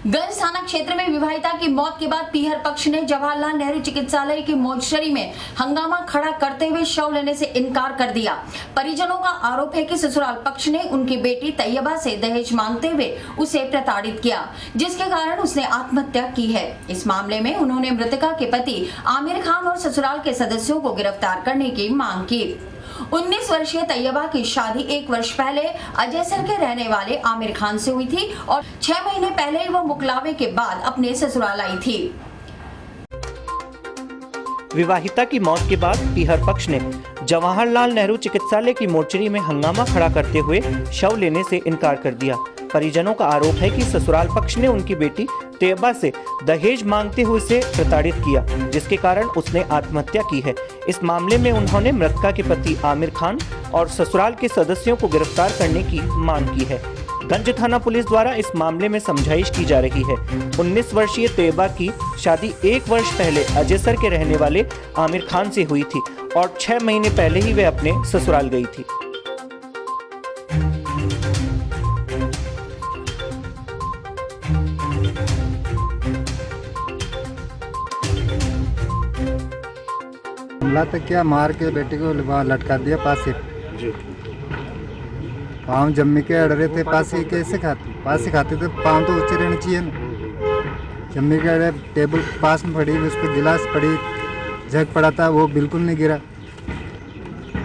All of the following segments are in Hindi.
गंज थाना क्षेत्र में विवाहिता की मौत के बाद पीहर पक्ष ने जवाहरलाल नेहरू चिकित्सालय की मोर्चरी में हंगामा खड़ा करते हुए शव लेने से इनकार कर दिया। परिजनों का आरोप है कि ससुराल पक्ष ने उनकी बेटी तैयबा से दहेज मांगते हुए उसे प्रताड़ित किया, जिसके कारण उसने आत्महत्या की है। इस मामले में उन्होंने मृतका के पति आमिर खान और ससुराल के सदस्यों को गिरफ्तार करने की मांग की। 19 वर्षीय तैयबा की शादी 1 वर्ष पहले अजयसर के रहने वाले आमिर खान से हुई थी और 6 महीने पहले वह मुकलावे के बाद अपने ससुराल आई थी। विवाहिता की मौत के बाद पीहर पक्ष ने जवाहरलाल नेहरू चिकित्सालय की मोर्चरी में हंगामा खड़ा करते हुए शव लेने से इनकार कर दिया। परिजनों का आरोप है कि ससुराल पक्ष ने उनकी बेटी तैयबा से दहेज मांगते हुए उसे प्रताड़ित किया, जिसके कारण उसने आत्महत्या की है। इस मामले में उन्होंने मृतका के पति आमिर खान और ससुराल के सदस्यों को गिरफ्तार करने की मांग की है। गंज थाना पुलिस द्वारा इस मामले में समझाइश की जा रही है। 19 वर्षीय तैयबा की शादी 1 वर्ष पहले अजयसर के रहने वाले आमिर खान से हुई थी और 6 महीने पहले ही वे अपने ससुराल गई थी। हमला तो क्या, मार के बेटी को वहाँ लटका दिया फांसी। पाँव जम्मी के अड़ रहे थे, फांसी कैसे खाती? फांसी खाते तो पाँव तो ऊंचे रहने चाहिए ना। जम्मी के अड़े, टेबल पास में पड़ी, उस पर गिलास पड़ी, जग पड़ा था, वो बिल्कुल नहीं गिरा।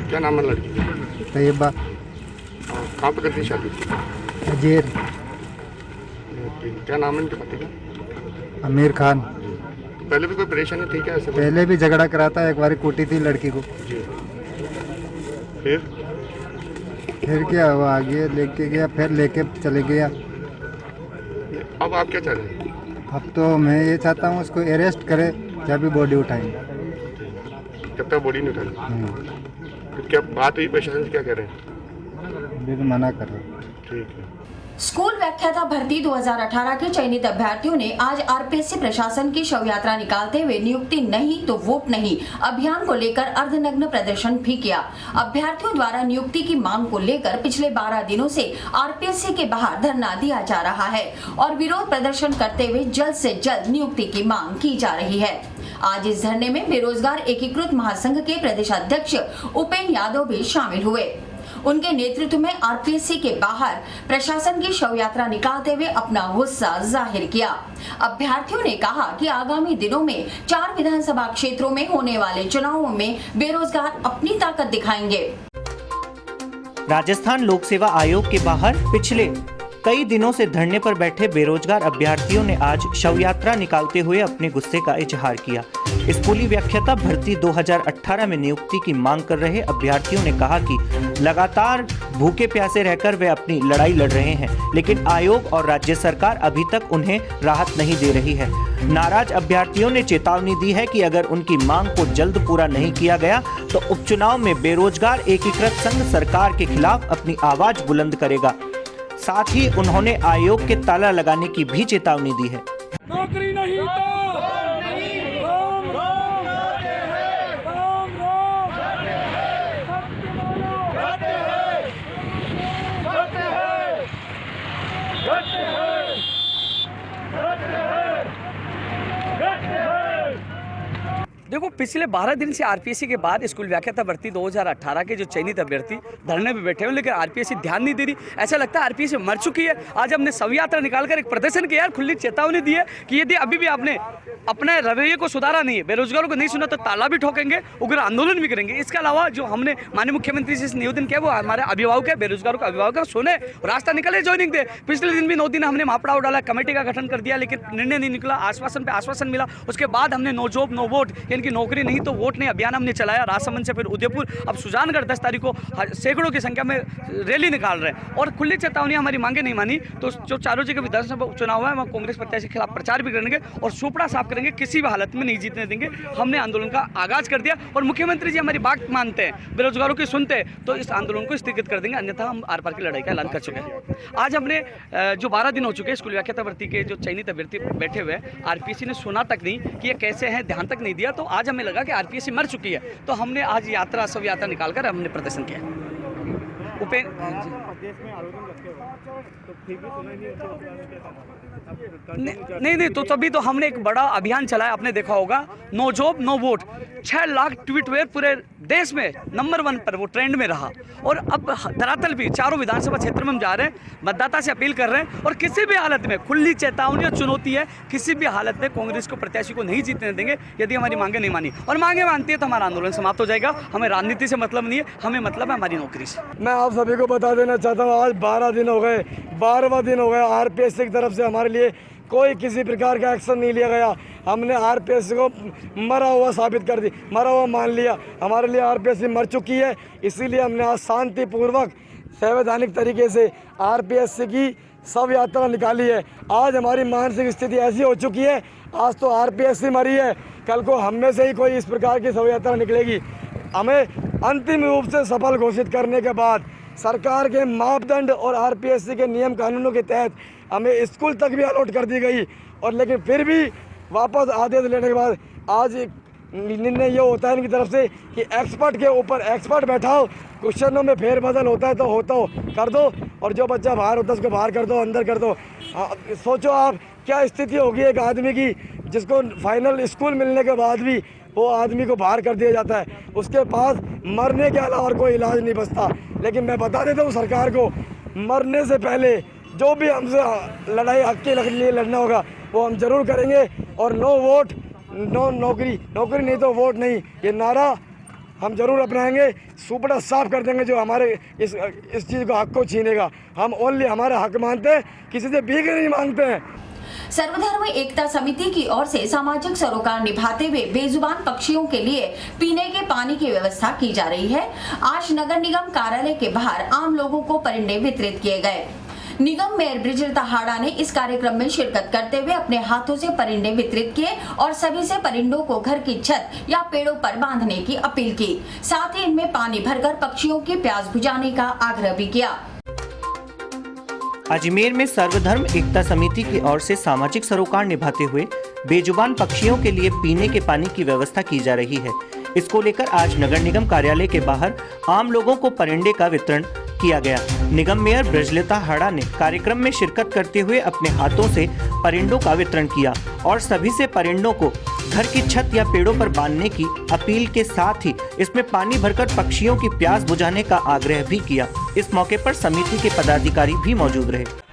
क्या नाम है लड़की? तैयबा। कहाँ पे करती शादी? अजयर। क्या नाम है इनके पति का? आमिर खान। पहले भी कोई परेशानी थी क्या ऐसे? पहले भी झगड़ा करा था, एक बार कूटी थी लड़की को। फिर क्या हुआ, आगे लेके गया, फिर लेके चले गया। अब आप क्या चाह रहे हैं? अब तो मैं ये चाहता हूँ उसको अरेस्ट करे, जब भी बॉडी उठाएंगे। जब तक बॉडी नहीं उठाएंगे? तो क्या बात हुई, प्रशासन से क्या कह रहे हैं? बिल्कुल मना कर रहे हैं। ठीक है। स्कूल व्याख्याता भर्ती 2018 के चयनित अभ्यर्थियों ने आज आरपीएससी प्रशासन की शव यात्रा निकालते हुए नियुक्ति नहीं तो वोट नहीं अभियान को लेकर अर्धनग्न प्रदर्शन भी किया। अभ्यर्थियों द्वारा नियुक्ति की मांग को लेकर पिछले 12 दिनों से आरपीएससी के बाहर धरना दिया जा रहा है और विरोध प्रदर्शन करते हुए जल्द से जल्द नियुक्ति की मांग की जा रही है। आज इस धरने में बेरोजगार एकीकृत महासंघ के प्रदेशाध्यक्ष उपेंद्र यादव भी शामिल हुए। उनके नेतृत्व में आरपीएससी के बाहर प्रशासन की शव यात्रा निकालते हुए अपना गुस्सा जाहिर किया। अभ्यर्थियों ने कहा कि आगामी दिनों में 4 विधानसभा क्षेत्रों में होने वाले चुनावों में बेरोजगार अपनी ताकत दिखाएंगे। राजस्थान लोक सेवा आयोग के बाहर पिछले कई दिनों से धरने पर बैठे बेरोजगार अभ्यर्थियों ने आज शव यात्रा निकालते हुए अपने गुस्से का इजहार किया। स्कूली व्याख्याता भर्ती 2018 में नियुक्ति की मांग कर रहे अभ्यर्थियों ने कहा कि लगातार भूखे प्यासे रहकर वे अपनी लड़ाई लड़ रहे हैं, लेकिन आयोग और राज्य सरकार अभी तक उन्हें राहत नहीं दे रही है। नाराज अभ्यर्थियों ने चेतावनी दी है कि अगर उनकी मांग को जल्द पूरा नहीं किया गया तो उपचुनाव में बेरोजगार एकीकृत संघ सरकार के खिलाफ अपनी आवाज बुलंद करेगा। साथ ही उन्होंने आयोग के ताला लगाने की भी चेतावनी दी है। नौकरी नहीं तो देखो, पिछले 12 दिन से आरपीएससी के बाद स्कूल व्याख्याता भर्ती 2018 के जो चयनित अभ्यर्थी धरने में बैठे हुए, लेकिन आरपीएससी ध्यान नहीं दे रही। ऐसा लगता है आरपीएससी मर चुकी है। आज हमने शव यात्रा निकालकर एक प्रदर्शन किया, खुली चेतावनी दी है कि यदि अभी भी आपने अपने रवैये को सुधारा नहीं है, बेरोजगारों को नहीं सुना तो ताला भी ठोकेंगे, उग्र आंदोलन भी करेंगे। इसके अलावा जो हमने माननीय मुख्यमंत्री से निवेदन किया, वो हमारे अभिभावक है, बेरोजगारों का अभिभावक सुने, रास्ता निकले, ज्वाइनिंग दे। पिछले दिन भी 9 दिन हमने मापड़ा उड़ाला, कमेटी का गठन कर दिया, लेकिन निर्णय नहीं निकला। आश्वासन पे आश्वासन मिला, उसके बाद हमने नो जॉब नो वोट, यानी नौकरी नहीं तो वोट नहीं अभियान हमने चलाया। राजसमंद से फिर उदयपुर, अब सुजानगढ़ 10 तारीख को सैकड़ों की संख्या में रैली निकाल रहे हैं और खुली चेतावनी, हमारी मांगे नहीं मानी तो जो चारों जगह विधानसभा उपचुनाव है वहाँ कांग्रेस प्रत्याशी के खिलाफ प्रचार भी करेंगे और सुपड़ा साफ करेंगे, किसी भी हालत में नहीं जीतने देंगे। हमने आंदोलन का आगाज कर दिया और मुख्यमंत्री जी हमारी बात मानते हैं, बेरोजगारों की सुनते हैं तो इस आंदोलन को स्थगित कर देंगे, अन्यथा हम आर पार की लड़ाई का ऐलान कर चुके हैं। आज हमने जो 12 दिन हो चुके हैं स्कूल व्याख्याता भर्ती के जो चयनित अभ्यर्थी बैठे हुए हैं, आरपीएससी ने सुना तक नहीं कि ये कैसे हैं, ध्यान तक नहीं दिया। तो आज हमें लगा कि आरपीएससी मर चुकी है, तो हमने आज यात्रा शव यात्रा निकालकर हमने प्रदर्शन किया। उपेंद्र देश में आवेदन रखे हो तो फिर भी सुनाई नहीं होती। नहीं तो तभी तो हमने एक बड़ा अभियान चलाया, आपने देखा होगा, no job no vote. 6 lakh tweet हुए, पूरे देश में नंबर 1 पर वो ट्रेंड में रहा। और अब धरातल भी चारों विधानसभा क्षेत्र में हम जा रहे हैं, मतदाता से अपील कर रहे हैं और किसी भी हालत में खुली चेतावनी और चुनौती है, किसी भी हालत में कांग्रेस को प्रत्याशी को नहीं जीतने देंगे यदि हमारी मांगे नहीं मानी। और मांगे मानती है तो हमारा आंदोलन समाप्त हो जाएगा। हमें राजनीति से मतलब नहीं है, हमें मतलब है हमारी नौकरी से। मैं आप सभी को बता देना चाहता हूँ, आज 12 दिन हो गए, 12वां दिन हो गया, आरपीएससी की तरफ से हमारे लिए कोई किसी प्रकार का एक्शन नहीं लिया गया। हमने आरपीएससी को मरा हुआ साबित कर दी, मरा हुआ मान लिया। हमारे लिए आरपीएससी मर चुकी है, इसीलिए हमने आज शांतिपूर्वक संवैधानिक तरीके से आरपीएससी की शव यात्रा निकाली है। आज हमारी मानसिक स्थिति ऐसी हो चुकी है, आज तो आरपीएससी मरी है, कल को हम में से ही कोई इस प्रकार की शव यात्रा निकलेगी। हमें अंतिम रूप से सफल घोषित करने के बाद सरकार के मापदंड और आरपीएससी के नियम कानूनों के तहत हमें स्कूल तक भी अलॉट कर दी गई। और लेकिन फिर भी वापस आदेश लेने के बाद आज निर्णय ये होता है इनकी तरफ से कि एक्सपर्ट के ऊपर एक्सपर्ट बैठाओ, क्वेश्चनों में फेरबदल होता है तो होता हो कर दो, और जो बच्चा बाहर होता है उसको बाहर कर दो, अंदर कर दो। सोचो आप क्या स्थिति होगी एक आदमी की जिसको फाइनल स्कूल मिलने के बाद भी वो आदमी को बाहर कर दिया जाता है, उसके पास मरने के अलावा और कोई इलाज नहीं बचता। लेकिन मैं बता देता हूँ सरकार को, मरने से पहले जो भी हमसे लड़ाई हक के लिए लड़ना होगा वो हम जरूर करेंगे। और नो वोट नो नौकरी, नौकरी नहीं तो वोट नहीं, ये नारा हम जरूर अपनाएंगे। सुपड़ा साफ कर देंगे जो हमारे इस चीज़ को हक को छीनेगा। हम ओनली हमारा हक मानते हैं, किसी से भीख नहीं मांगते हैं। सर्वधर्म एकता समिति की ओर से सामाजिक सरोकार निभाते हुए बेजुबान पक्षियों के लिए पीने के पानी की व्यवस्था की जा रही है। आज नगर निगम कार्यालय के बाहर आम लोगों को परिंदे वितरित किए गए। निगम मेयर ब्रिजलता हाड़ा ने इस कार्यक्रम में शिरकत करते हुए अपने हाथों से परिंदे वितरित किए और सभी से परिंदों को घर की छत या पेड़ों पर बांधने की अपील की। साथ ही इनमें पानी भरकर पक्षियों की प्यास बुझाने का आग्रह भी किया। अजमेर में सर्वधर्म एकता समिति की ओर से सामाजिक सरोकार निभाते हुए बेजुबान पक्षियों के लिए पीने के पानी की व्यवस्था की जा रही है। इसको लेकर आज नगर निगम कार्यालय के बाहर आम लोगों को परिंदे का वितरण किया गया। निगम मेयर ब्रिजलता हाड़ा ने कार्यक्रम में शिरकत करते हुए अपने हाथों से परिंदों का वितरण किया और सभी से परिंदों को घर की छत या पेड़ों पर बांधने की अपील के साथ ही इसमें पानी भरकर पक्षियों की प्यास बुझाने का आग्रह भी किया। इस मौके पर समिति के पदाधिकारी भी मौजूद रहे।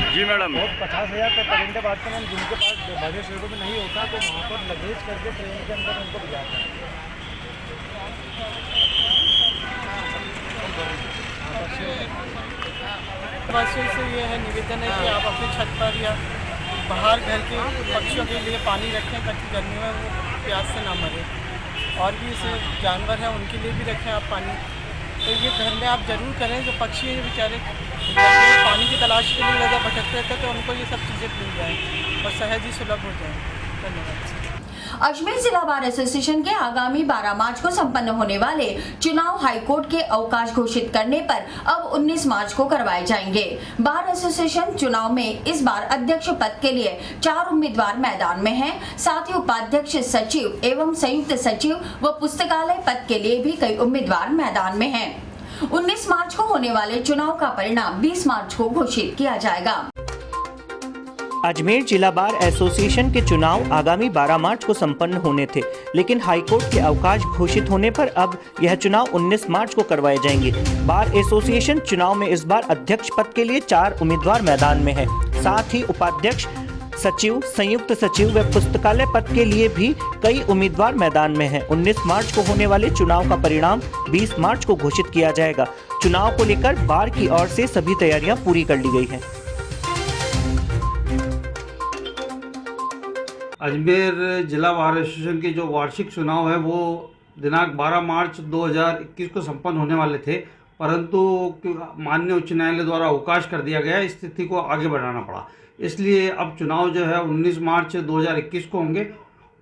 जी मैडम, 50,000 पे परिंदे बांटते हैं। जिनके पास बड़े शहरों में नहीं होता तो वहाँ पर लगेज करके ट्रेन के अंदर उनको भिजाते हैं। वासियों से ये है निवेदन है कि आप अपनी छत पर या बाहर घर के पक्षियों के लिए पानी रखें ताकि गर्मी में वो प्यास से ना मरे। और भी जैसे जानवर हैं उनके लिए भी रखें आप पानी। तो ये घर में आप ज़रूर करें। जो पक्षी हैं बेचारे पानी की तलाश के लिए ज़्यादा भटकते रहते हैं, तो उनको ये सब चीज़ें मिल जाएँ और सहज ही सुलभ हो जाए। धन्यवाद। अजमेर जिला बार एसोसिएशन के आगामी 12 मार्च को संपन्न होने वाले चुनाव हाईकोर्ट के अवकाश घोषित करने पर अब 19 मार्च को करवाए जाएंगे। बार एसोसिएशन चुनाव में इस बार अध्यक्ष पद के लिए 4 उम्मीदवार मैदान में हैं। साथ ही उपाध्यक्ष, सचिव एवं संयुक्त सचिव व पुस्तकालय पद के लिए भी कई उम्मीदवार मैदान में हैं। 19 मार्च को होने वाले चुनाव का परिणाम 20 मार्च को घोषित किया जाएगा। अजमेर जिला बार एसोसिएशन के चुनाव आगामी 12 मार्च को संपन्न होने थे, लेकिन हाईकोर्ट के अवकाश घोषित होने पर अब यह चुनाव 19 मार्च को करवाए जाएंगे। बार एसोसिएशन चुनाव में इस बार अध्यक्ष पद के लिए 4 उम्मीदवार मैदान में हैं। साथ ही उपाध्यक्ष, सचिव, संयुक्त सचिव व पुस्तकालय पद के लिए भी कई उम्मीदवार मैदान में हैं। 19 मार्च को होने वाले चुनाव का परिणाम 20 मार्च को घोषित किया जाएगा। चुनाव को लेकर बार की ओर से सभी तैयारियां पूरी कर ली गई हैं। अजमेर जिला बार एसोसिएशन के जो वार्षिक चुनाव है वो दिनांक 12 मार्च 2021 को संपन्न होने वाले थे, परंतु माननीय उच्च न्यायालय द्वारा अवकाश कर दिया गया। इस तिथि को आगे बढ़ाना पड़ा, इसलिए अब चुनाव जो है 19 मार्च 2021 को होंगे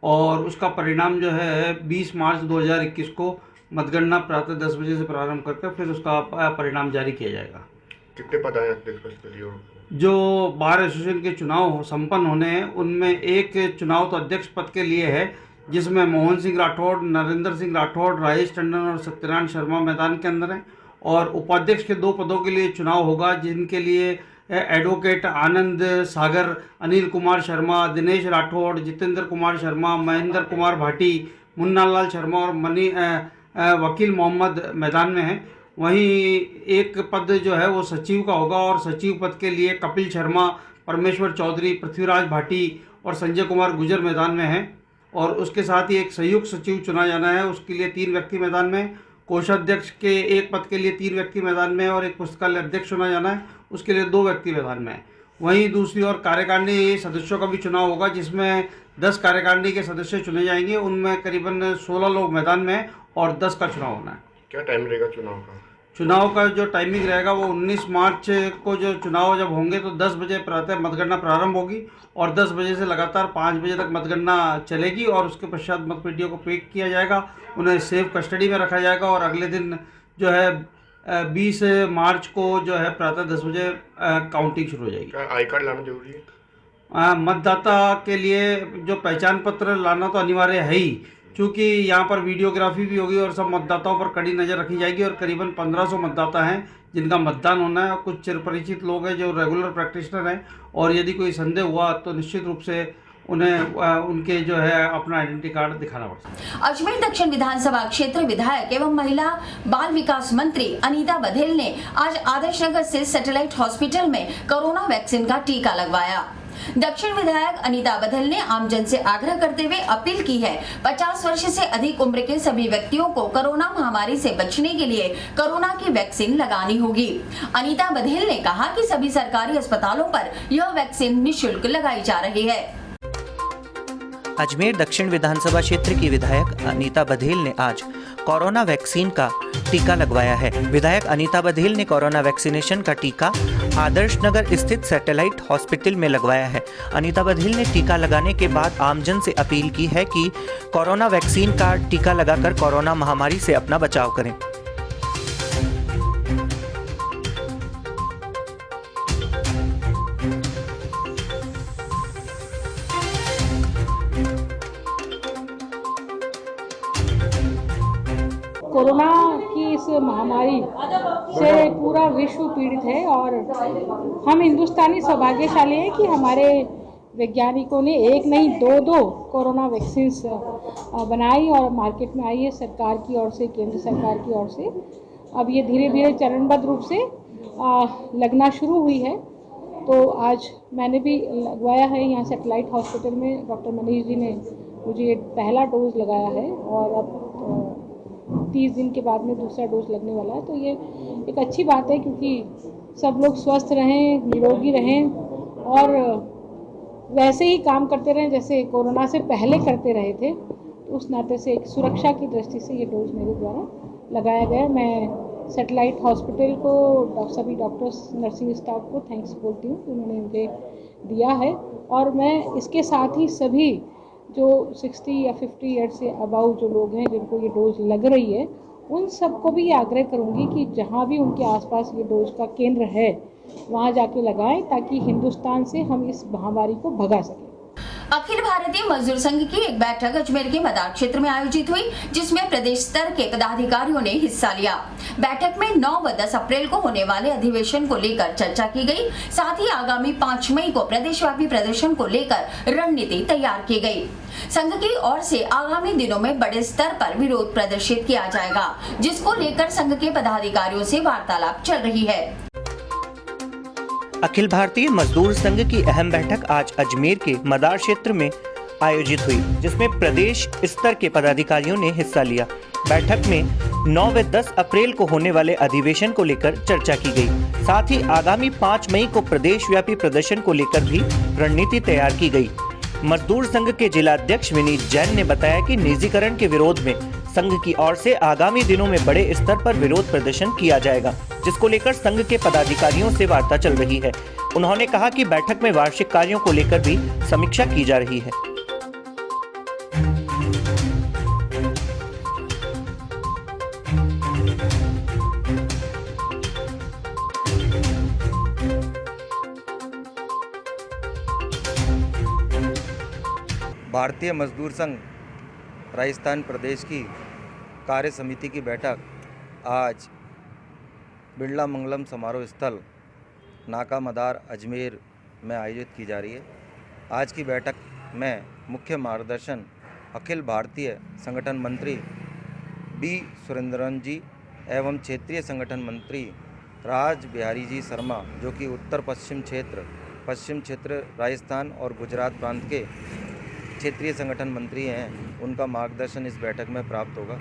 और उसका परिणाम जो है 20 मार्च 2021 को मतगणना प्रातः 10 बजे से प्रारंभ करके फिर उसका परिणाम जारी किया जाएगा। कितने पद आए अध्यक्ष पद के लिए? जो बार एसोसिएशन के चुनाव संपन्न होने हैं उनमें एक चुनाव तो अध्यक्ष पद के लिए है, जिसमें मोहन सिंह राठौड़, नरेंद्र सिंह राठौड़, राजेश टंडन और सत्यनारायण शर्मा मैदान के अंदर हैं। और उपाध्यक्ष के 2 पदों के लिए चुनाव होगा, जिनके लिए एडवोकेट आनंद सागर, अनिल कुमार शर्मा, दिनेश राठौड़, जितेंद्र कुमार शर्मा, महेंद्र कुमार भाटी, मुन्ना लाल शर्मा और वकील मोहम्मद मैदान में हैं। वहीं एक पद जो है वो सचिव का होगा और सचिव पद के लिए कपिल शर्मा, परमेश्वर चौधरी, पृथ्वीराज भाटी और संजय कुमार गुजर मैदान में हैं। और उसके साथ ही एक संयुक्त सचिव चुना जाना है, उसके लिए 3 व्यक्ति मैदान में। कोषाध्यक्ष के एक पद के लिए 3 व्यक्ति मैदान में और एक पुस्तकालय अध्यक्ष चुना जाना है, उसके लिए 2 व्यक्ति मैदान में। वहीं दूसरी ओर कार्यकारिणी सदस्यों का भी चुनाव होगा, जिसमें 10 कार्यकारिणी के सदस्य चुने जाएंगे। उनमें करीबन 16 लोग मैदान में और 10 का चुनाव होना है। क्या टाइम रहेगा चुनाव का? चुनाव का जो टाइमिंग रहेगा वो 19 मार्च को जो चुनाव जब होंगे तो 10 बजे प्रातः मतगणना प्रारंभ होगी और 10 बजे से लगातार 5 बजे तक मतगणना चलेगी और उसके पश्चात मतपेटियों को पैक किया जाएगा, उन्हें सेफ कस्टडी में रखा जाएगा और अगले दिन जो है 20 मार्च को जो है प्रातः 10 बजे काउंटिंग शुरू हो जाएगी। क्या आई कार्ड लाना जरूरी है? मतदाता के लिए जो पहचान पत्र लाना तो अनिवार्य है ही, चूँकि यहाँ पर वीडियोग्राफी भी होगी और सब मतदाताओं पर कड़ी नज़र रखी जाएगी। और करीबन 1500 मतदाता हैं जिनका मतदान होना है। कुछ चिरपरिचित लोग हैं जो रेगुलर प्रैक्टिशनर हैं और यदि कोई संदेह हुआ तो निश्चित रूप से उन्हें उनके जो है अपना आइडेंटिटी कार्ड दिखाना पड़ता है। अजमेर दक्षिण विधानसभा क्षेत्र विधायक एवं महिला बाल विकास मंत्री अनीता बघेल ने आज आदर्श नगर स्थित सैटेलाइट हॉस्पिटल में कोरोना वैक्सीन का टीका लगवाया। दक्षिण विधायक अनीता बघेल ने आमजन से आग्रह करते हुए अपील की है 50 वर्ष से अधिक उम्र के सभी व्यक्तियों को कोरोना महामारी से बचने के लिए कोरोना की वैक्सीन लगानी होगी। अनीता बघेल ने कहा कि सभी सरकारी अस्पतालों पर यह वैक्सीन निःशुल्क लगाई जा रही है। अजमेर दक्षिण विधानसभा क्षेत्र की विधायक अनीता बघेल ने आज कोरोना वैक्सीन का टीका लगवाया है। विधायक अनीता बघेल ने कोरोना वैक्सीनेशन का टीका आदर्श नगर स्थित सैटेलाइट हॉस्पिटल में लगवाया है। अनीता बघेल ने टीका लगाने के बाद आमजन से अपील की है कि कोरोना वैक्सीन का टीका लगाकर कोरोना महामारी से अपना बचाव करें। कोरोना की इस महामारी से पूरा विश्व पीड़ित है और हम हिंदुस्तानी सौभाग्यशाली हैं कि हमारे वैज्ञानिकों ने एक नहीं दो कोरोना वैक्सीन्स बनाई और मार्केट में आई है सरकार की ओर से, केंद्र सरकार की ओर से। अब ये धीरे धीरे चरणबद्ध रूप से लगना शुरू हुई है। तो आज मैंने भी लगवाया है यहाँ सैटेलाइट हॉस्पिटल में। डॉक्टर मनीष जी ने मुझे पहला डोज लगाया है और अब 30 दिन के बाद में दूसरा डोज लगने वाला है। तो ये एक अच्छी बात है, क्योंकि सब लोग स्वस्थ रहें, निरोगी रहें और वैसे ही काम करते रहें जैसे कोरोना से पहले करते रहे थे। तो उस नाते से एक सुरक्षा की दृष्टि से ये डोज मेरे द्वारा लगाया गया। मैं सैटेलाइट हॉस्पिटल को, सभी डॉक्टर्स, नर्सिंग स्टाफ को थैंक्स बोलती हूँ, उन्होंने मुझे दिया है। और मैं इसके साथ ही सभी जो 60 या 50 ईयर से अबाउ जो लोग हैं जिनको ये डोज लग रही है, उन सबको भी आग्रह करूंगी कि जहां भी उनके आसपास ये डोज का केंद्र है वहां जाके लगाएं, ताकि हिंदुस्तान से हम इस महामारी को भगा सकें। अखिल भारतीय मजदूर संघ की एक बैठक अजमेर के मदार क्षेत्र में आयोजित हुई, जिसमें प्रदेश स्तर के पदाधिकारियों ने हिस्सा लिया। बैठक में 9 व 10 अप्रैल को होने वाले अधिवेशन को लेकर चर्चा की गई। साथ ही आगामी 5 मई को प्रदेशव्यापी प्रदर्शन को लेकर रणनीति तैयार की गई। संघ की ओर से आगामी दिनों में बड़े स्तर पर विरोध प्रदर्शित किया जाएगा, जिसको लेकर संघ के पदाधिकारियों से वार्तालाप चल रही है। अखिल भारतीय मजदूर संघ की अहम बैठक आज अजमेर के मदार क्षेत्र में आयोजित हुई, जिसमें प्रदेश स्तर के पदाधिकारियों ने हिस्सा लिया। बैठक में 9 व 10 अप्रैल को होने वाले अधिवेशन को लेकर चर्चा की गई। साथ ही आगामी 5 मई को प्रदेश व्यापी प्रदर्शन को लेकर भी रणनीति तैयार की गई। मजदूर संघ के जिलाध्यक्ष विनीत जैन ने बताया कि निजीकरण के विरोध में संघ की ओर से आगामी दिनों में बड़े स्तर पर विरोध प्रदर्शन किया जाएगा, जिसको लेकर संघ के पदाधिकारियों से वार्ता चल रही है। उन्होंने कहा कि बैठक में वार्षिक कार्यों को लेकर भी समीक्षा की जा रही है। भारतीय मजदूर संघ राजस्थान प्रदेश की कार्य समिति की बैठक आज बिरला मंगलम समारोह स्थल नाका मदार अजमेर में आयोजित की जा रही है। आज की बैठक में मुख्य मार्गदर्शन अखिल भारतीय संगठन मंत्री बी सुरेंद्रन जी एवं क्षेत्रीय संगठन मंत्री राज बिहारी जी शर्मा, जो कि उत्तर पश्चिम क्षेत्र राजस्थान और गुजरात प्रांत के क्षेत्रीय संगठन मंत्री हैं, उनका मार्गदर्शन इस बैठक में प्राप्त होगा।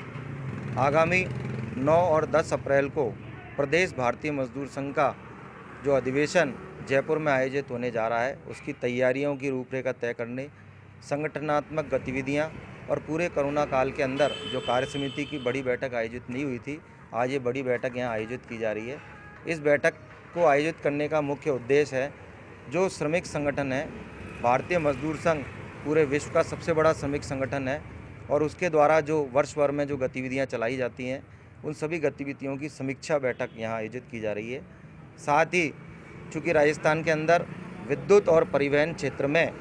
आगामी 9 और 10 अप्रैल को प्रदेश भारतीय मजदूर संघ का जो अधिवेशन जयपुर में आयोजित होने जा रहा है, उसकी तैयारियों की रूपरेखा तय करने, संगठनात्मक गतिविधियां और पूरे कोरोना काल के अंदर जो कार्य समिति की बड़ी बैठक आयोजित नहीं हुई थी, आज ये बड़ी बैठक यहाँ आयोजित की जा रही है। इस बैठक को आयोजित करने का मुख्य उद्देश्य है, जो श्रमिक संगठन है, भारतीय मजदूर संघ पूरे विश्व का सबसे बड़ा श्रमिक संगठन है और उसके द्वारा जो वर्ष भर में जो गतिविधियां चलाई जाती हैं, उन सभी गतिविधियों की समीक्षा बैठक यहाँ आयोजित की जा रही है। साथ ही चूँकि राजस्थान के अंदर विद्युत और परिवहन क्षेत्र में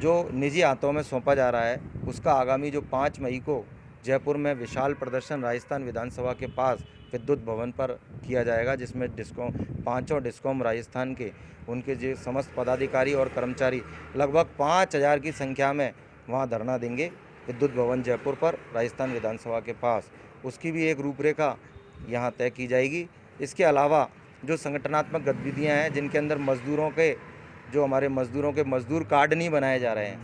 जो निजी हाथों में सौंपा जा रहा है, उसका आगामी जो 5 मई को जयपुर में विशाल प्रदर्शन राजस्थान विधानसभा के पास विद्युत भवन पर किया जाएगा, जिसमें पाँचों डिस्कॉम राजस्थान के उनके जो समस्त पदाधिकारी और कर्मचारी लगभग 5000 की संख्या में वहां धरना देंगे विद्युत भवन जयपुर पर राजस्थान विधानसभा के पास। उसकी भी एक रूपरेखा यहां तय की जाएगी। इसके अलावा जो संगठनात्मक गतिविधियां हैं, जिनके अंदर मजदूरों के जो हमारे मजदूरों के मजदूर कार्ड नहीं बनाए जा रहे हैं,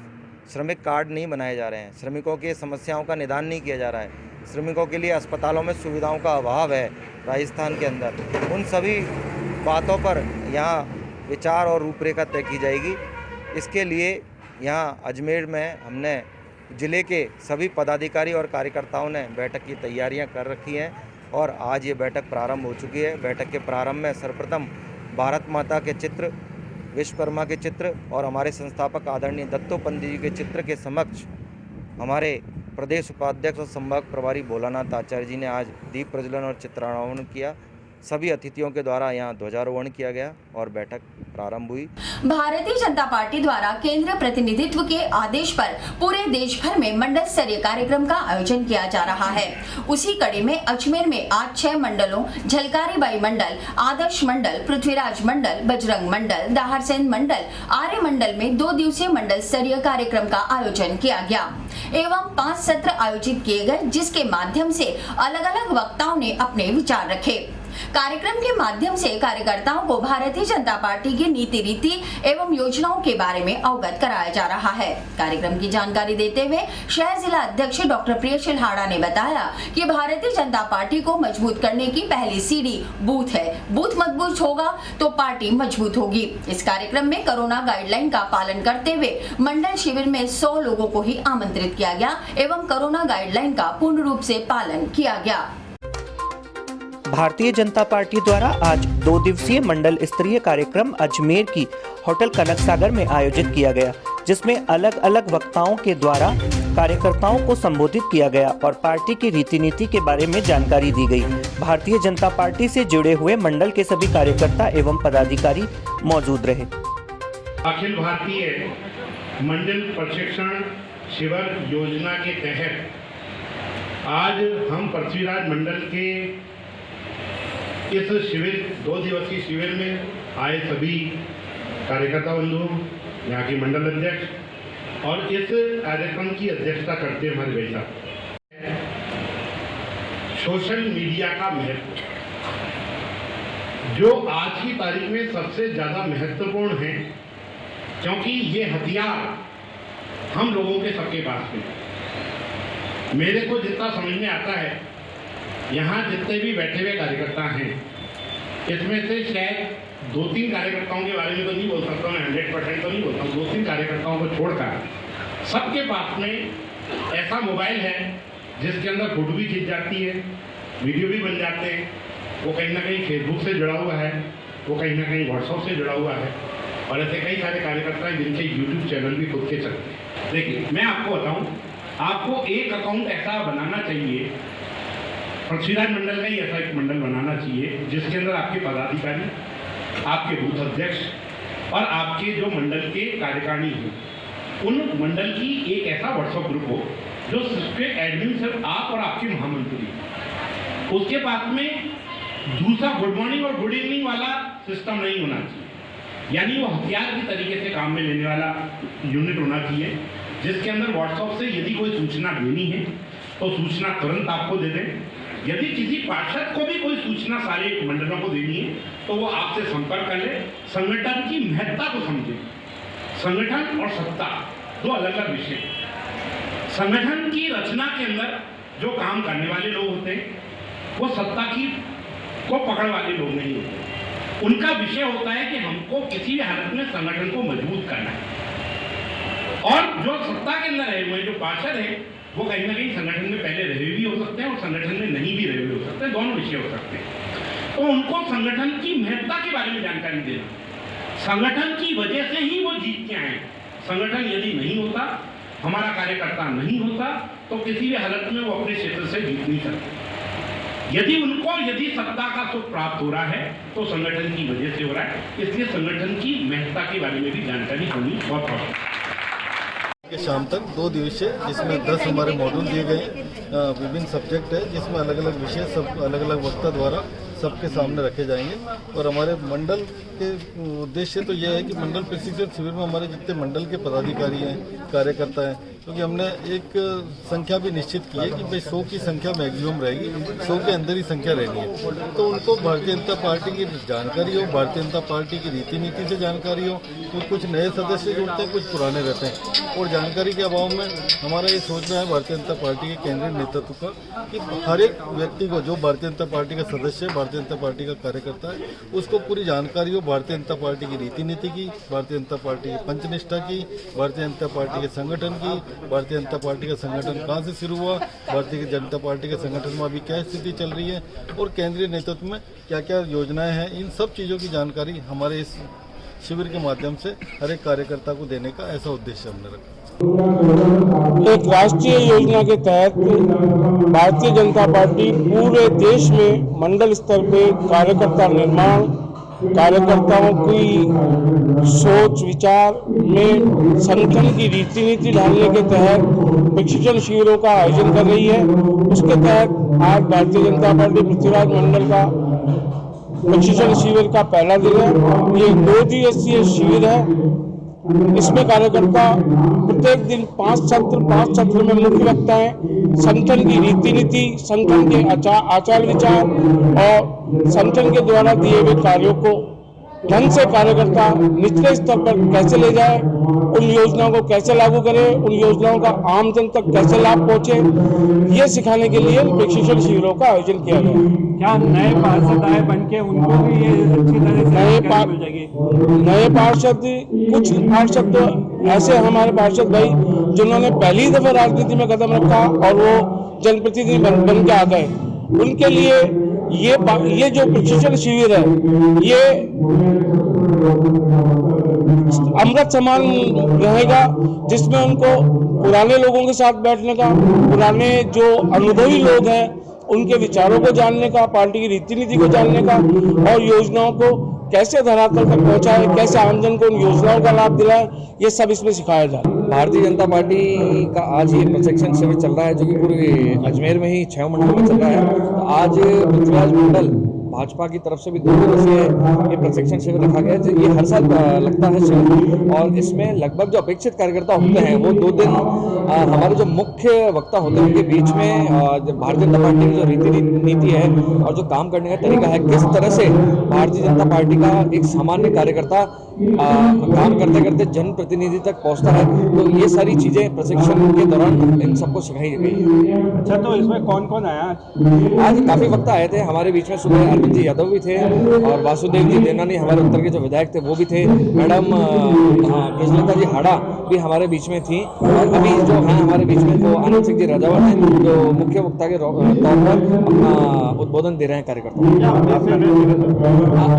श्रमिक कार्ड नहीं बनाए जा रहे हैं, श्रमिकों की समस्याओं का निदान नहीं किया जा रहा है, श्रमिकों के लिए अस्पतालों में सुविधाओं का अभाव है राजस्थान के अंदर, उन सभी बातों पर यहाँ विचार और रूपरेखा तय की जाएगी। इसके लिए यहाँ अजमेर में हमने ज़िले के सभी पदाधिकारी और कार्यकर्ताओं ने बैठक की तैयारियां कर रखी हैं और आज ये बैठक प्रारंभ हो चुकी है। बैठक के प्रारंभ में सर्वप्रथम भारत माता के चित्र, विश्वकर्मा के चित्र और हमारे संस्थापक आदरणीय दत्तोपंत जी के चित्र के समक्ष हमारे प्रदेश उपाध्यक्ष और संभाग प्रभारी भोलानाथ आचार्य जी ने आज दीप प्रज्वलन और चित्रारोहण किया। सभी अतिथियों के द्वारा यहाँ ध्वजारोहण किया गया और बैठक प्रारंभ हुई। भारतीय जनता पार्टी द्वारा केंद्रीय प्रतिनिधित्व के आदेश पर पूरे देश भर में मंडल स्तरीय कार्यक्रम का आयोजन किया जा रहा है। उसी कड़ी में अजमेर में आज 6 मंडलों झलकारी बाई मंडल, आदर्श मंडल, पृथ्वीराज मंडल, बजरंग मंडल, दाहरसेन मंडल, आर्य मंडल में 2 दिवसीय मंडल स्तरीय कार्यक्रम का आयोजन किया गया एवं 5 सत्र आयोजित किए गए, जिसके माध्यम से अलग अलग वक्ताओं ने अपने विचार रखे। कार्यक्रम के माध्यम से कार्यकर्ताओं को भारतीय जनता पार्टी की नीति रीति एवं योजनाओं के बारे में अवगत कराया जा रहा है। कार्यक्रम की जानकारी देते हुए शहर जिला अध्यक्ष डॉक्टर प्रियशील हाड़ा ने बताया कि भारतीय जनता पार्टी को मजबूत करने की पहली सीढ़ी बूथ है। बूथ मजबूत होगा तो पार्टी मजबूत होगी। इस कार्यक्रम में कोरोना गाइडलाइन का पालन करते हुए मंडल शिविर में 100 लोगों को ही आमंत्रित किया गया एवं कोरोना गाइडलाइन का पूर्ण रूप से पालन किया गया। भारतीय जनता पार्टी द्वारा आज 2 दिवसीय मंडल स्तरीय कार्यक्रम अजमेर की होटल कनक सागर में आयोजित किया गया, जिसमें अलग अलग वक्ताओं के द्वारा कार्यकर्ताओं को संबोधित किया गया और पार्टी की रीति नीति के बारे में जानकारी दी गई। भारतीय जनता पार्टी से जुड़े हुए मंडल के सभी कार्यकर्ता एवं पदाधिकारी मौजूद रहे। अखिल भारतीय मंडल प्रशिक्षण शिविर योजना के तहत आज हम पृथ्वीराज मंडल के इस शिविर 2 दिवसीय शिविर में आए सभी कार्यकर्ता बंधुओं, यहाँ के मंडल अध्यक्ष और इस कार्यक्रम की अध्यक्षता करते हैं हमारे भाई साहब। सोशल मीडिया का महत्व जो आज की तारीख में सबसे ज्यादा महत्वपूर्ण है, क्योंकि ये हथियार हम लोगों के सबके पास में। मेरे को जितना समझ में आता है, यहाँ जितने भी बैठे हुए कार्यकर्ता हैं, इसमें से शायद 2-3 कार्यकर्ताओं के बारे में तो नहीं बोल सकता मैं, 100% तो नहीं बोलता हूँ, 2-3 कार्यकर्ताओं को छोड़कर सबके पास में ऐसा मोबाइल है जिसके अंदर फोटो भी खींच जाती है, वीडियो भी बन जाते हैं। वो कहीं ना कहीं फेसबुक से जुड़ा हुआ है, वो कहीं ना कहीं व्हाट्सएप से जुड़ा हुआ है और ऐसे कई सारे कार्यकर्ता हैं जिनके यूट्यूब चैनल भी खुद के चलते हैं। देखिए, मैं आपको बताऊँ, आपको एक अकाउंट ऐसा बनाना चाहिए, पृथ्वीराज मंडल का ही ऐसा एक मंडल बनाना चाहिए जिसके अंदर आपके पदाधिकारी, आपके बूथ अध्यक्ष और आपके जो मंडल के कार्यकारिणी हो, उन मंडल की एक ऐसा व्हाट्सएप ग्रुप हो जो सिर्फ एडमिन सिर्फ आप और आपके महामंत्री, उसके पास में दूसरा गुड मॉर्निंग और गुड इवनिंग वाला सिस्टम नहीं होना चाहिए। यानी वो हथियार की तरीके से काम में लेने वाला यूनिट होना चाहिए, जिसके अंदर व्हाट्सएप से यदि कोई सूचना देनी है तो सूचना तुरंत आपको दे दें। यदि किसी पार्षद को भी कोई सूचना सारे मंडलों को देनी है तो वो आपसे संपर्क कर ले। संगठन की महत्ता को समझे। संगठन और सत्ता 2 अलग अलग विषय। संगठन की रचना के अंदर जो काम करने वाले लोग होते हैं वो सत्ता की को पकड़ वाले लोग नहीं होते। उनका विषय होता है कि हमको किसी भी हालत में संगठन को मजबूत करना है। और जो सत्ता के अंदर रहे हुए जो पार्षद है वो कहीं ना कहीं संगठन में पहले रहे भी हो सकते हैं और संगठन में नहीं भी रहे हो सकते हैं, दोनों विषय हो सकते हैं। तो उनको संगठन की महत्ता के बारे में जानकारी देना, संगठन की वजह से ही वो जीत के आए। संगठन यदि नहीं होता, हमारा कार्यकर्ता नहीं होता, तो किसी भी हालत में वो अपने क्षेत्र से जीत नहीं सकते। यदि सत्ता का सुख प्राप्त हो रहा है तो संगठन की वजह से हो रहा है। इसलिए संगठन की महत्ता के बारे में भी जानकारी होनी बहुत आवश्यक है। शाम तक 2 दिवसीय, जिसमें 10 हमारे मॉड्यूल दिए गए, विभिन्न सब्जेक्ट है जिसमें अलग अलग विषय सब अलग अलग वक्ता द्वारा सबके सामने रखे जाएंगे। और हमारे मंडल के उद्देश्य तो यह है कि मंडल प्रशिक्षण शिविर में हमारे जितने मंडल के पदाधिकारी हैं, कार्यकर्ता हैं, क्योंकि हमने एक संख्या भी निश्चित की है कि भाई 100 की संख्या मैक्सिमम रहेगी, 100 के अंदर ही संख्या रहनी है। तो उनको भारतीय जनता पार्टी की जानकारी हो, भारतीय जनता पार्टी की रीति नीति से जानकारी हो। तो कुछ नए सदस्य जुड़ते हैं, कुछ पुराने रहते हैं और जानकारी के अभाव में हमारा ये सोचना है भारतीय जनता पार्टी के केंद्रीय नेतृत्व का कि हर एक व्यक्ति को जो भारतीय जनता पार्टी का सदस्य है, भारतीय जनता पार्टी का कार्यकर्ता है, उसको पूरी जानकारी हो भारतीय जनता पार्टी की रीति नीति की, भारतीय जनता पार्टी की पंचनिष्ठा की, भारतीय जनता पार्टी के संगठन की, भारतीय जनता पार्टी का संगठन कहाँ से शुरू हुआ, भारतीय जनता पार्टी के संगठन में अभी क्या स्थिति चल रही है और केंद्रीय नेतृत्व में क्या क्या योजनाएं हैं, इन सब चीज़ों की जानकारी हमारे इस शिविर के माध्यम से हर एक कार्यकर्ता को देने का ऐसा उद्देश्य हमने रखा। एक राष्ट्रीय योजना के तहत भारतीय जनता पार्टी पूरे देश में मंडल स्तर पे कार्यकर्ता निर्माण, कार्यकर्ताओं की सोच विचार में संगठन की रीति नीति ढालने के तहत प्रशिक्षण शिविरों का आयोजन कर रही है। उसके तहत आज भारतीय जनता पार्टी पृथ्वीराज मंडल का प्रशिक्षण शिविर का पहला दिन है। ये 2 दिवसीय शिविर है इसमें कार्यकर्ता प्रत्येक दिन 5 सत्र में मुख्य वक्ता है। संगठन की रीति नीति, संगठन के आचार विचार और संगठन के द्वारा दिए हुए कार्यों को ढंग से कार्यकर्ता निचले स्तर पर कैसे ले जाए, उन योजनाओं को कैसे लागू करे, उन योजनाओं का आम जन तक कैसे लाभ पहुंचे, ये सिखाने के लिए प्रशिक्षण शिविरों का आयोजन किया गया। क्या नए पार्षद आए बन के उनको भी ये अच्छी तरह से जानकारी मिल जाएगी? नए पार्षद, कुछ पार्षद तो ऐसे हमारे पार्षद भाई जिन्होंने पहली दफा राजनीति में कदम रखा और वो जनप्रतिनिधि बन के आ गए, उनके लिए ये जो प्रशिक्षण शिविर है ये अमृत समान रहेगा, जिसमें उनको पुराने लोगों के साथ बैठने का, पुराने जो अनुभवी लोग हैं उनके विचारों को जानने का, पार्टी की रीति नीति को जानने का और योजनाओं को कैसे धरातल तक पहुंचाए, कैसे आमजन को उन योजनाओं का लाभ दिलाए, ये सब इसमें सिखाया जाए। भारतीय जनता पार्टी का आज ये प्रशिक्षण शिविर चल रहा है जो कि पूरे अजमेर में ही 6 मंडलों में चल रहा है। तो आज पृथ्वीराज मंडल भाजपा की तरफ से भी 2 दिवसीय ये प्रशिक्षण शिविर रखा गया है। ये हर साल लगता है शिविर और इसमें लगभग जो अपेक्षित कार्यकर्ता होते हैं वो 2 दिन हमारे जो मुख्य वक्ता होते हैं उनके बीच में भारतीय जनता पार्टी की जो रीति नीति है और जो काम करने का तरीका है, किस तरह से भारतीय जनता पार्टी का एक सामान्य कार्यकर्ता काम करते करते जनप्रतिनिधि तक पहुंचता है, तो ये सारी चीजें प्रशिक्षण के दौरान इन सबको सिखाई गई है। अच्छा, तो इसमें कौन कौन आया आज? काफी वक्ता आए थे हमारे बीच में। सुबह अरविंद जी यादव भी थे और वासुदेव जी देवनानी हमारे उत्तर के जो विधायक थे वो भी थे। मैडम ब्रजलता जी हाड़ा भी हमारे बीच में थी और अभी जो हैं हमारे बीच में वो आनंद सिंह जी राजावत हैं जो मुख्य वक्ता के तौर पर अपना उद्बोधन दे रहे हैं कार्यकर्ताओं।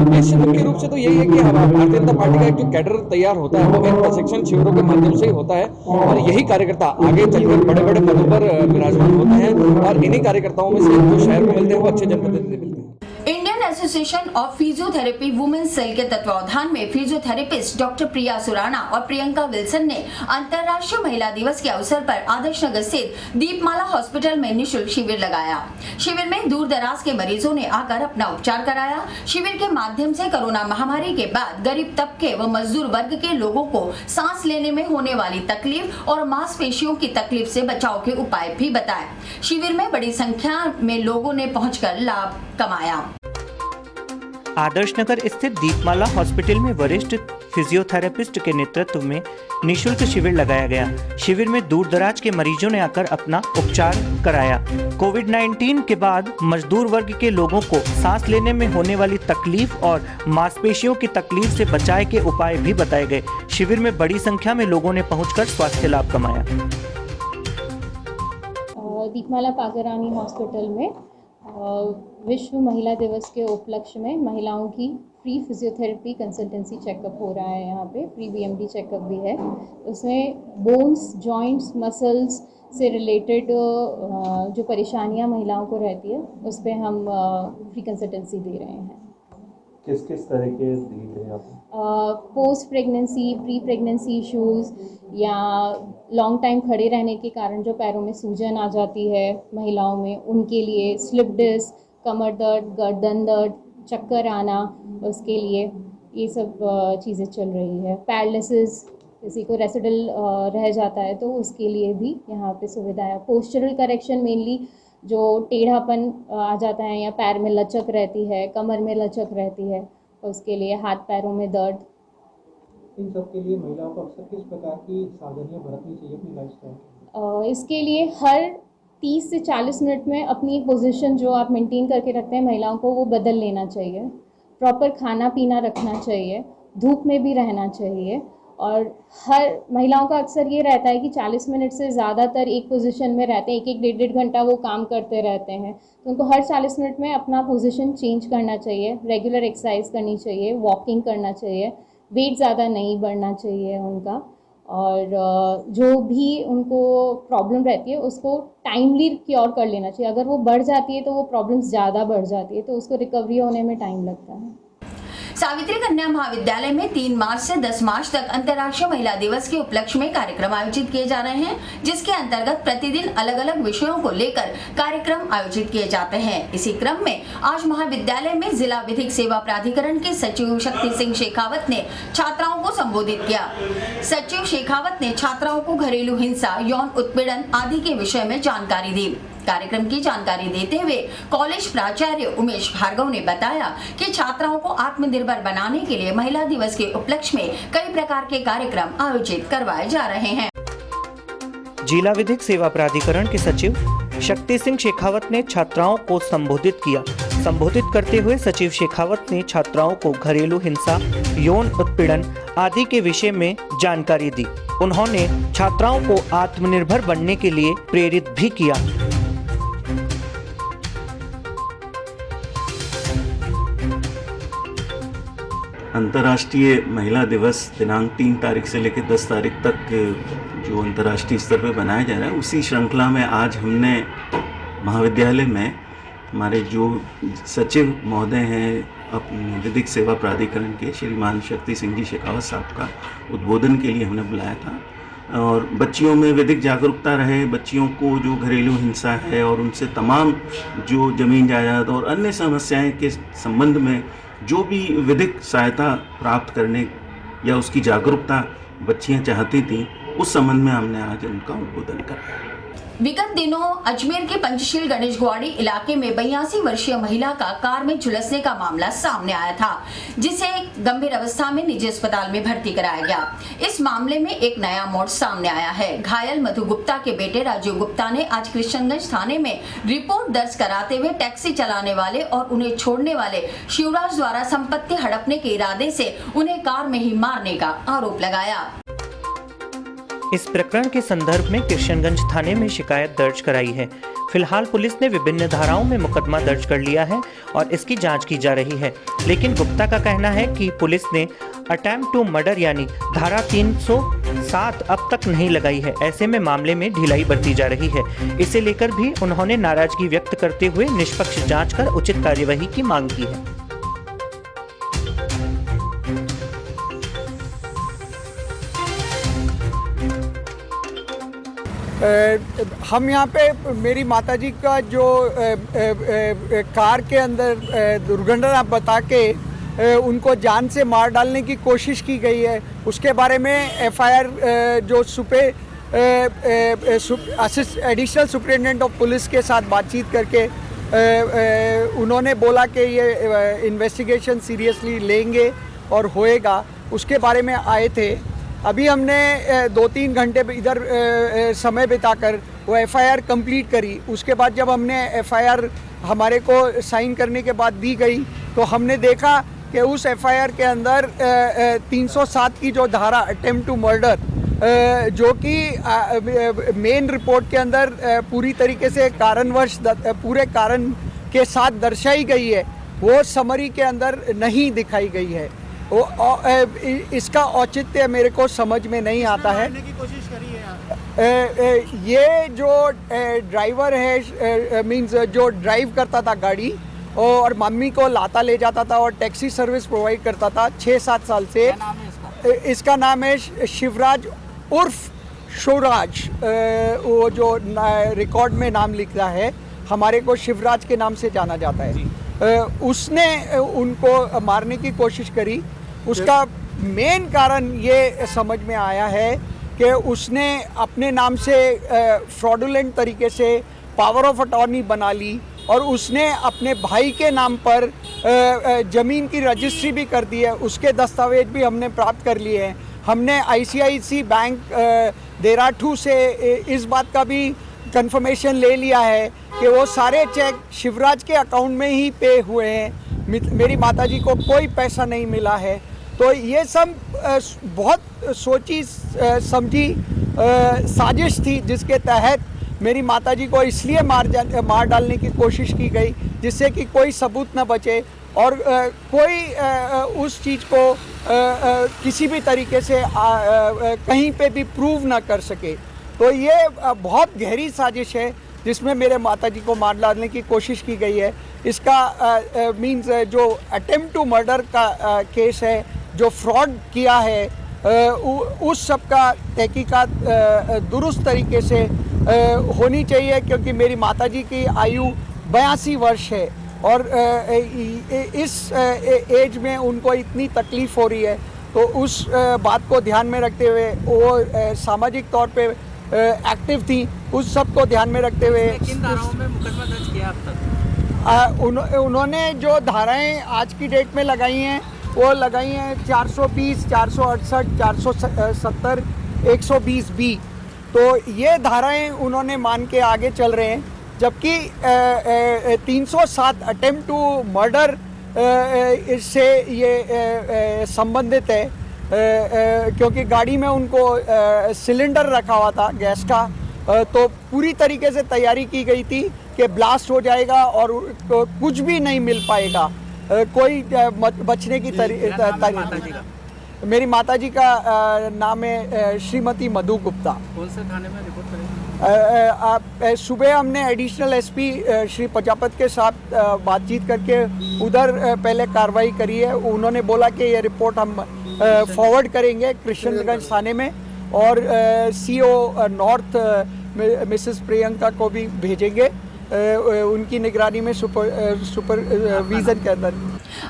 उद्देश्य मुख्य रूप से तो यही है कि भारतीय जनता पार्टी का एक जो कैडर तैयार होता है वो इन प्रशिक्षण शिविरों के माध्यम से ही होता है और यही कार्यकर्ता आगे चलकर बड़े बड़े पदों पर विराजमान होते हैं और इन्हीं कार्यकर्ताओं में से जो शहर को मिलते हैं वो अच्छे जनप्रतिनिधि मिलते हैं। Indian association of physiotherapy women's cell के तत्वावधान में फिजियोथेरेपिस्ट डॉक्टर प्रिया सुराना और प्रियंका विल्सन ने अंतर्राष्ट्रीय महिला दिवस के अवसर पर आदर्श नगर स्थित दीपमाला हॉस्पिटल में निःशुल्क शिविर लगाया। शिविर में दूर दराज के मरीजों ने आकर अपना उपचार कराया। शिविर के माध्यम से कोरोना महामारी के बाद गरीब तबके व मजदूर वर्ग के लोगों को सांस लेने में होने वाली तकलीफ और मांसपेशियों की तकलीफ से बचाव के उपाय भी बताए। शिविर में बड़ी संख्या में लोगों ने पहुंचकर लाभ कमाया। आदर्श नगर स्थित दीपमाला हॉस्पिटल में वरिष्ठ फिजियोथेरेपिस्ट के नेतृत्व में निःशुल्क शिविर लगाया गया। शिविर में दूर दराज के मरीजों ने आकर अपना उपचार कराया। कोविड-19 के बाद मजदूर वर्ग के लोगों को सांस लेने में होने वाली तकलीफ और मांसपेशियों की तकलीफ से बचाव के उपाय भी बताए गए। शिविर में बड़ी संख्या में लोगों ने पहुंचकर स्वास्थ्य लाभ कमाया। दीपमाला पागरानी हॉस्पिटल में विश्व महिला दिवस के उपलक्ष्य में महिलाओं की फ्री फिजियोथेरेपी कंसल्टेंसी चेकअप हो रहा है। यहाँ पे फ्री बीएमडी चेकअप भी है। उसमें बोन्स, जॉइंट्स, मसल्स से रिलेटेड जो परेशानियाँ महिलाओं को रहती है उस पर हम फ्री कंसल्टेंसी दे रहे हैं। किस किस तरह के दी थे आप? Post pregnancy, pre pregnancy issues या लॉन्ग टाइम खड़े रहने के कारण जो पैरों में सूजन आ जाती है महिलाओं में, उनके लिए स्लिप डिस्क, कमर दर्द, गर्दन दर्द, चक्कर आना, उसके लिए ये सब चीज़ें चल रही है। पैरालिसिस, किसी को रेसिडल रह जाता है तो उसके लिए भी यहाँ पे सुविधा है। पोस्चरल करेक्शन, मेनली जो टेढ़ापन आ जाता है या पैर में लचक रहती है, कमर में लचक रहती है, उसके लिए हाथ पैरों में दर्द। इन सब के लिए महिलाओं को अक्सर किस प्रकार की सावधानियां बरतनी चाहिए अपनी लाइफस्टाइल? इसके लिए हर 30 से 40 मिनट में अपनी एक पोजीशन जो आप मेंटेन करके रखते हैं महिलाओं को, वो बदल लेना चाहिए। प्रॉपर खाना पीना रखना चाहिए, धूप में भी रहना चाहिए और हर महिलाओं का अक्सर ये रहता है कि 40 मिनट से ज़्यादातर एक पोजीशन में रहते हैं, 1-1, 1.5 घंटा वो काम करते रहते हैं, तो उनको हर 40 मिनट में अपना पोजीशन चेंज करना चाहिए। रेगुलर एक्सरसाइज करनी चाहिए, वॉकिंग करना चाहिए, वेट ज़्यादा नहीं बढ़ना चाहिए उनका, और जो भी उनको प्रॉब्लम रहती है उसको टाइमली क्योर कर लेना चाहिए। अगर वो बढ़ जाती है तो वो प्रॉब्लम्स ज़्यादा बढ़ जाती है तो उसको रिकवरी होने में टाइम लगता है। सावित्री कन्या महाविद्यालय में 3 मार्च से 10 मार्च तक अंतर्राष्ट्रीय महिला दिवस के उपलक्ष्य में कार्यक्रम आयोजित किए जा रहे हैं, जिसके अंतर्गत प्रतिदिन अलग अलग विषयों को लेकर कार्यक्रम आयोजित किए जाते हैं। इसी क्रम में आज महाविद्यालय में जिला विधिक सेवा प्राधिकरण के सचिव शक्ति सिंह शेखावत ने छात्राओं को संबोधित किया। सचिव शेखावत ने छात्राओं को घरेलू हिंसा, यौन उत्पीड़न आदि के विषय में जानकारी दी। कार्यक्रम की जानकारी देते हुए कॉलेज प्राचार्य उमेश भार्गव ने बताया कि छात्राओं को आत्मनिर्भर बनाने के लिए महिला दिवस के उपलक्ष्य में कई प्रकार के कार्यक्रम आयोजित करवाए जा रहे हैं। जिला विधिक सेवा प्राधिकरण के सचिव शक्ति सिंह शेखावत ने छात्राओं को संबोधित किया। संबोधित करते हुए सचिव शेखावत ने छात्राओं को घरेलू हिंसा, यौन उत्पीड़न आदि के विषय में जानकारी दी। उन्होंने छात्राओं को आत्मनिर्भर बनने के लिए प्रेरित भी किया। अंतर्राष्ट्रीय महिला दिवस दिनांक 3 तारीख से लेकर 10 तारीख तक जो अंतर्राष्ट्रीय स्तर पर बनाया जा रहा है, उसी श्रृंखला में आज हमने महाविद्यालय में हमारे जो सचिव महोदय हैं अपने विधिक सेवा प्राधिकरण के श्रीमान शक्ति सिंह जी शेखावत साहब का उद्बोधन के लिए हमने बुलाया था और बच्चियों में विधिक जागरूकता रहे, बच्चियों को जो घरेलू हिंसा है और उनसे तमाम जो जमीन जायदाद और अन्य समस्याएं के संबंध में जो भी विधिक सहायता प्राप्त करने या उसकी जागरूकता बच्चियां चाहती थीं, उस संबंध में हमने आज उनका उद्बोधन कराया। विगत दिनों अजमेर के पंचशील गणेश ग्वाड़ी इलाके में 82 वर्षीय महिला का कार में झुलसने का मामला सामने आया था, जिसे गंभीर अवस्था में निजी अस्पताल में भर्ती कराया गया। इस मामले में एक नया मोड़ सामने आया है। घायल मधु गुप्ता के बेटे राजीव गुप्ता ने आज कृष्णगंज थाने में रिपोर्ट दर्ज कराते हुए टैक्सी चलाने वाले और उन्हें छोड़ने वाले शिवराज द्वारा संपत्ति हड़पने के इरादे से उन्हें कार में ही मारने का आरोप लगाया। इस प्रकरण के संदर्भ में कृष्णगंज थाने में शिकायत दर्ज कराई है। फिलहाल पुलिस ने विभिन्न धाराओं में मुकदमा दर्ज कर लिया है और इसकी जांच की जा रही है, लेकिन गुप्ता का कहना है कि पुलिस ने अटेम्प्ट टू मर्डर यानी धारा 307 अब तक नहीं लगाई है। ऐसे में मामले में ढिलाई बरती जा रही है। इसे लेकर भी उन्होंने नाराजगी व्यक्त करते हुए निष्पक्ष जाँच कर उचित कार्यवाही की मांग की है। हम यहाँ पे मेरी माताजी का जो कार के अंदर दुर्घटना बता के उनको जान से मार डालने की कोशिश की गई है, उसके बारे में एफआईआर जो एडिशनल सुपरिटेंडेंट ऑफ पुलिस के साथ बातचीत करके उन्होंने बोला कि ये इन्वेस्टिगेशन सीरियसली लेंगे और होएगा, उसके बारे में आए थे। अभी हमने 2-3 घंटे इधर समय बिताकर वो एफआईआर कंप्लीट करी। उसके बाद जब हमने एफआईआर हमारे को साइन करने के बाद दी गई तो हमने देखा कि उस एफआईआर के अंदर 307 की जो धारा अटेम्प्ट टू मर्डर जो कि मेन रिपोर्ट के अंदर पूरी तरीके से कारणवश पूरे कारण के साथ दर्शाई गई है, वो समरी के अंदर नहीं दिखाई गई है। इसका औचित्य मेरे को समझ में नहीं आता है। ये जो ड्राइवर है मींस जो ड्राइव करता था गाड़ी और मम्मी को लाता ले जाता था और टैक्सी सर्विस प्रोवाइड करता था 6-7 साल से। इसका नाम है शिवराज उर्फ शिवराज, वो जो रिकॉर्ड में नाम लिख रहा है हमारे को शिवराज के नाम से जाना जाता है। उसने उनको मारने की कोशिश करी। उसका मेन कारण ये समझ में आया है कि उसने अपने नाम से फ्रॉडुलेंट तरीके से पावर ऑफ अटॉर्नी बना ली और उसने अपने भाई के नाम पर ज़मीन की रजिस्ट्री भी कर दी है। उसके दस्तावेज भी हमने प्राप्त कर लिए हैं। हमने आईसीआईसी बैंक देराठू से इस बात का भी कंफर्मेशन ले लिया है कि वो सारे चेक शिवराज के अकाउंट में ही पे हुए हैं, मेरी माताजी को कोई पैसा नहीं मिला है। तो ये सब बहुत सोची समझी साजिश थी जिसके तहत मेरी माताजी को इसलिए मार डालने की कोशिश की गई जिससे कि कोई सबूत न बचे और कोई उस चीज़ को किसी भी तरीके से कहीं पे भी प्रूव ना कर सके। तो ये बहुत गहरी साजिश है जिसमें मेरे माताजी को मार डालने की कोशिश की गई है। इसका मींस जो अटेम्प्ट टू मर्डर का केस है, जो फ्रॉड किया है, उस सब का तहकीकात दुरुस्त तरीके से होनी चाहिए, क्योंकि मेरी माताजी की आयु 82 वर्ष है और इस एज में उनको इतनी तकलीफ़ हो रही है, तो उस बात को ध्यान में रखते हुए वो सामाजिक तौर पे एक्टिव थी, उस सब को ध्यान में रखते हुए किन धाराओं में मुकदमा दर्ज किया अब तक? उन्होंने जो धाराएं आज की डेट में लगाई हैं वो लगाई हैं 420, 468, 470, 120B। तो ये धाराएं उन्होंने मान के आगे चल रहे हैं, जबकि 307 अटेम्प्ट टू मर्डर इससे ये संबंधित है, क्योंकि गाड़ी में उनको सिलेंडर रखा हुआ था गैस का, तो पूरी तरीके से तैयारी की गई थी कि ब्लास्ट हो जाएगा और तो कुछ भी नहीं मिल पाएगा, कोई बचने की मेरी माताजी का नाम है श्रीमती मधु गुप्ता। कौन से थाने में रिपोर्ट करेंगे? सुबह हमने एडिशनल एसपी श्री प्रजापत के साथ बातचीत करके उधर पहले कार्रवाई करी है। उन्होंने बोला कि ये रिपोर्ट हम फॉरवर्ड करेंगे कृष्णगंज थाने में, और सीओ नॉर्थ मिसेस प्रियंका को भी भेजेंगे उनकी निगरानी में सुपरविजन के अंदर।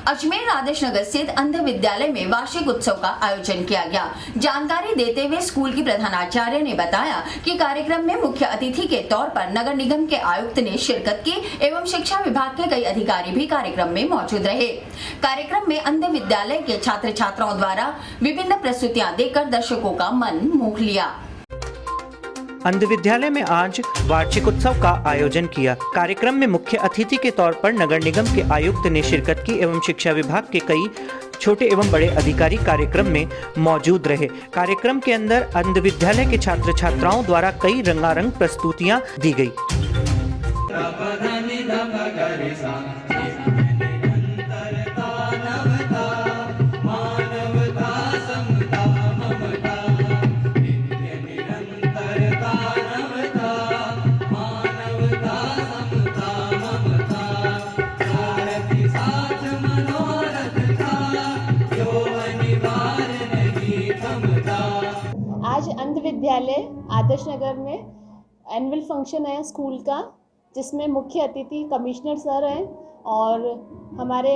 अजमेर आदर्श नगर स्थित अंध विद्यालय में वार्षिक उत्सव का आयोजन किया गया। जानकारी देते हुए स्कूल की प्रधानाचार्य ने बताया कि कार्यक्रम में मुख्य अतिथि के तौर पर नगर निगम के आयुक्त ने शिरकत की एवं शिक्षा विभाग के कई अधिकारी भी कार्यक्रम में मौजूद रहे। कार्यक्रम में अंध विद्यालय के छात्र छात्राओं द्वारा विभिन्न प्रस्तुतियां देकर दर्शकों का मन मोह लिया। अंध विद्यालय में आज वार्षिक उत्सव का आयोजन किया। कार्यक्रम में मुख्य अतिथि के तौर पर नगर निगम के आयुक्त ने शिरकत की एवं शिक्षा विभाग के कई छोटे एवं बड़े अधिकारी कार्यक्रम में मौजूद रहे। कार्यक्रम के अंदर अंध विद्यालय के छात्र छात्राओं द्वारा कई रंगारंग प्रस्तुतियां दी गई। आज अंध विद्यालय आदर्श नगर में एनुअल फंक्शन है स्कूल का, जिसमें मुख्य अतिथि कमिश्नर सर हैं और हमारे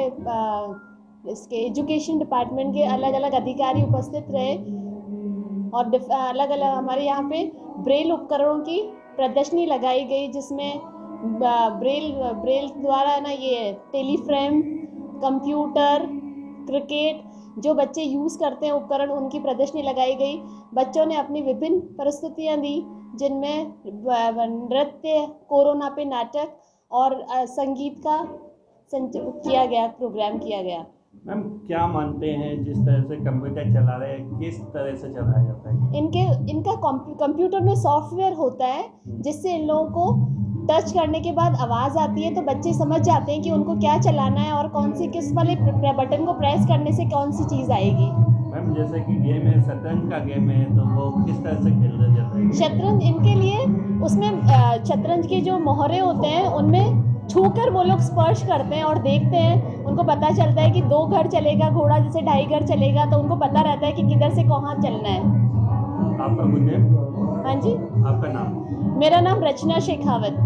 इसके एजुकेशन डिपार्टमेंट के अलग अलग अधिकारी उपस्थित रहे, और अलग अलग हमारे यहाँ पे ब्रेल उपकरणों की प्रदर्शनी लगाई गई, जिसमें ब्रेल द्वारा ना ये टेलीफ्रेम, कंप्यूटर, क्रिकेट जो बच्चे यूज़ करते हैं उपकरण, उनकी प्रदर्शनी लगाई गई। बच्चों ने अपनी विभिन्न प्रस्तुतियां दी, जिनमें नृत्य, कोरोना पे नाटक और संगीत का किया गया, प्रोग्राम किया गया। मैम क्या मानते हैं जिस तरह से कंप्यूटर चला रहे हैं, किस तरह से चलाया जाता है? इनका कंप्यूटर में सॉफ्टवेयर होता है, जिससे इन लोगों को टच करने के बाद आवाज़ आती है, तो बच्चे समझ जाते हैं कि उनको क्या चलाना है और कौन सी किस वाले बटन को प्रेस करने से कौन सी चीज़ आएगी। मैम जैसे कि गेम है, शतरंज का गेम है, तो वो किस तरह से खेला जाता है? शतरंज इनके लिए उसमें शतरंज के जो मोहरे होते हैं उनमें छूकर वो लोग स्पर्श करते हैं और देखते हैं, उनको पता चलता है कि 2 घर चलेगा घोड़ा, जैसे 2.5 घर चलेगा, तो उनको पता रहता है कि किधर से कहाँ चलना है। आपका गुड नेम? हाँ जी, आपका नाम? मेरा नाम रचना शेखावत।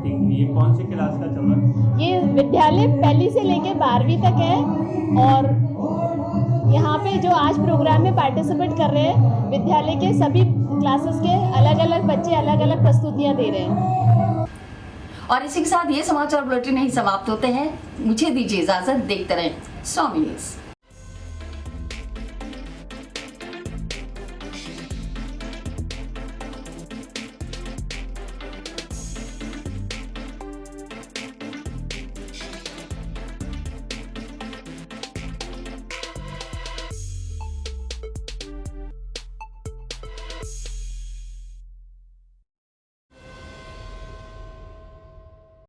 ये कौन सी क्लास का चल रहा है? ये विद्यालय 1 से लेकर 12वीं तक है, और यहाँ पे जो आज प्रोग्राम में पार्टिसिपेट कर रहे हैं विद्यालय के सभी क्लासेस के अलग अलग बच्चे अलग अलग प्रस्तुतियाँ दे रहे हैं। और इसी के साथ ये समाचार बुलेटिन नहीं समाप्त होते हैं। मुझे दीजिए इजाजत, देखते रहें स्वामी न्यूज़।